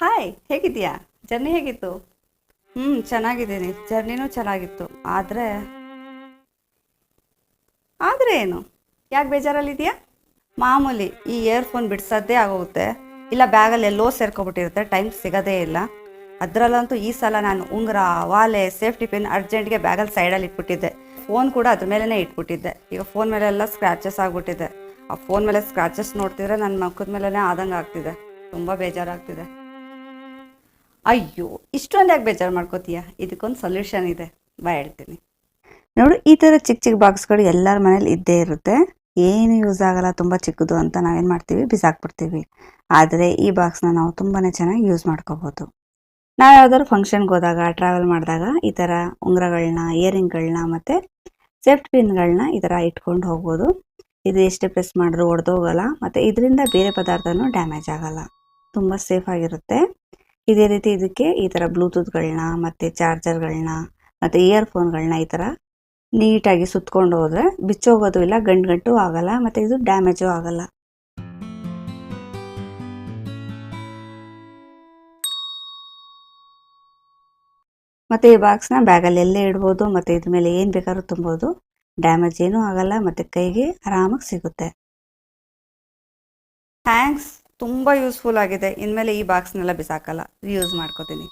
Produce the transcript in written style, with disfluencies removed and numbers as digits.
Hi, ಹೇಗಿದ್ದೀಯಾ? Journey ಹೇಗಿತ್ತು? ಚೆನ್ನಾಗಿದ್ದೀನಿ. ಜರ್ನಿನೂ ಚೆನ್ನಾಗಿತ್ತು. ಆದರೆ ಏನು? ಯಾಕೆ ಬೇಜಾರಲ್ಲಿದೆಯಾ? ಮಾಮೂಲಿ, ಈ ಇಯರ್ಫೋನ್ ಬಿಡ್ಸೋದೇ ಆಗೋಗುತ್ತೆ. ಇಲ್ಲ ಬ್ಯಾಗಲ್ಲಿ ಎಲ್ಲೋ ಸೇರ್ಕೊಬಿಟ್ಟಿರುತ್ತೆ, ಟೈಮ್ ಸಿಗೋದೇ ಇಲ್ಲ. ಅದರಲ್ಲಂತೂ ಈ ಸಲ ನಾನು ಉಂಗುರ, ವಾಲೆ, ಸೇಫ್ಟಿ ಪಿನ್ ಅರ್ಜೆಂಟ್ಗೆ ಬ್ಯಾಗಲ್ಲಿ ಸೈಡಲ್ಲಿ ಇಟ್ಬಿಟ್ಟಿದ್ದೆ. ಫೋನ್ ಕೂಡ ಅದ್ರ ಮೇಲೇ ಇಟ್ಬಿಟ್ಟಿದ್ದೆ. ಈಗ ಫೋನ್ ಮೇಲೆಲ್ಲ ಸ್ಕ್ರ್ಯಾಚಸ್ ಆಗಿಬಿಟ್ಟಿದೆ. ಆ ಫೋನ್ ಮೇಲೆ ಸ್ಕ್ರ್ಯಾಚಸ್ ನೋಡ್ತಿದ್ರೆ ನನ್ನ ಮುಖದ ಮೇಲೇ ಆದಂಗೆ ಆಗ್ತಿದೆ. ತುಂಬ ಬೇಜಾರಾಗ್ತಿದೆ. ಅಯ್ಯೋ, ಇಷ್ಟೊಂದು ಯಾಕೆ ಬೇಜಾರು ಮಾಡ್ಕೋತೀಯ? ಇದಕ್ಕೊಂದು ಸೊಲ್ಯೂಷನ್ ಇದೆ, ಬಾ ಹೇಳ್ತೀನಿ. ನೋಡು, ಈ ಥರ ಚಿಕ್ಕ ಚಿಕ್ಕ ಬಾಕ್ಸ್ಗಳು ಎಲ್ಲರ ಮನೇಲಿ ಇದ್ದೇ ಇರುತ್ತೆ. ಏನು ಯೂಸ್ ಆಗಲ್ಲ, ತುಂಬ ಚಿಕ್ಕದು ಅಂತ ನಾವೇನು ಮಾಡ್ತೀವಿ, ಬಿಸಾಕ್ಬಿಡ್ತೀವಿ. ಆದರೆ ಈ ಬಾಕ್ಸ್ನ ನಾವು ತುಂಬಾ ಚೆನ್ನಾಗಿ ಯೂಸ್ ಮಾಡ್ಕೋಬೋದು. ನಾವು ಯಾವ್ದಾದ್ರು ಫಂಕ್ಷನ್ಗೆ ಹೋದಾಗ, ಟ್ರಾವೆಲ್ ಮಾಡಿದಾಗ ಈ ಥರ ಉಂಗುರಗಳನ್ನ, ಇಯರಿಂಗ್ಗಳನ್ನ ಮತ್ತು ಸೇಫ್ಟಿ ಪಿನ್ಗಳನ್ನ ಈ ಥರ ಇಟ್ಕೊಂಡು ಹೋಗ್ಬೋದು. ಇದು ಎಷ್ಟೇ ಪ್ರೆಸ್ ಮಾಡಿದ್ರು ಒಡೆದೋಗಲ್ಲ ಮತ್ತು ಇದರಿಂದ ಬೇರೆ ಪದಾರ್ಥನೂ ಡ್ಯಾಮೇಜ್ ಆಗಲ್ಲ. ತುಂಬ ಸೇಫ್ ಆಗಿರುತ್ತೆ. ಇದೇ ರೀತಿ ಇದಕ್ಕೆ ಈ ಥರ ಬ್ಲೂಟೂತ್ಗಳನ್ನ ಮತ್ತು ಚಾರ್ಜರ್ಗಳನ್ನ ಮತ್ತು ಇಯರ್ಫೋನ್ಗಳನ್ನ ಈ ಥರ ನೀಟಾಗಿ ಸುತ್ಕೊಂಡು ಹೋದರೆ ಬಿಚ್ಚೋಗೋದು ಇಲ್ಲ, ಗಂಟು ಆಗಲ್ಲ ಮತ್ತು ಇದು ಡ್ಯಾಮೇಜು ಆಗಲ್ಲ. ಮತ್ತು ಈ ಬಾಕ್ಸ್ನ ಬ್ಯಾಗಲ್ಲಿ ಎಲ್ಲೇ ಇಡ್ಬೋದು ಮತ್ತು ಇದ್ರ ಮೇಲೆ ಏನು ಬೇಕಾದ್ರೂ ತುಂಬೋದು. ಡ್ಯಾಮೇಜ್ ಏನೂ ಆಗಲ್ಲ ಮತ್ತು ಕೈಗೆ ಆರಾಮಾಗಿ ಸಿಗುತ್ತೆ. ಥ್ಯಾಂಕ್ಸ್, ತುಂಬ ಯೂಸ್ಫುಲ್ ಆಗಿದೆ. ಇನ್ಮೇಲೆ ಈ ಬಾಕ್ಸ್ನೆಲ್ಲ ಬಿಸಾಕಲ್ಲ, ಯೂಸ್ ಮಾಡ್ಕೋತೀನಿ.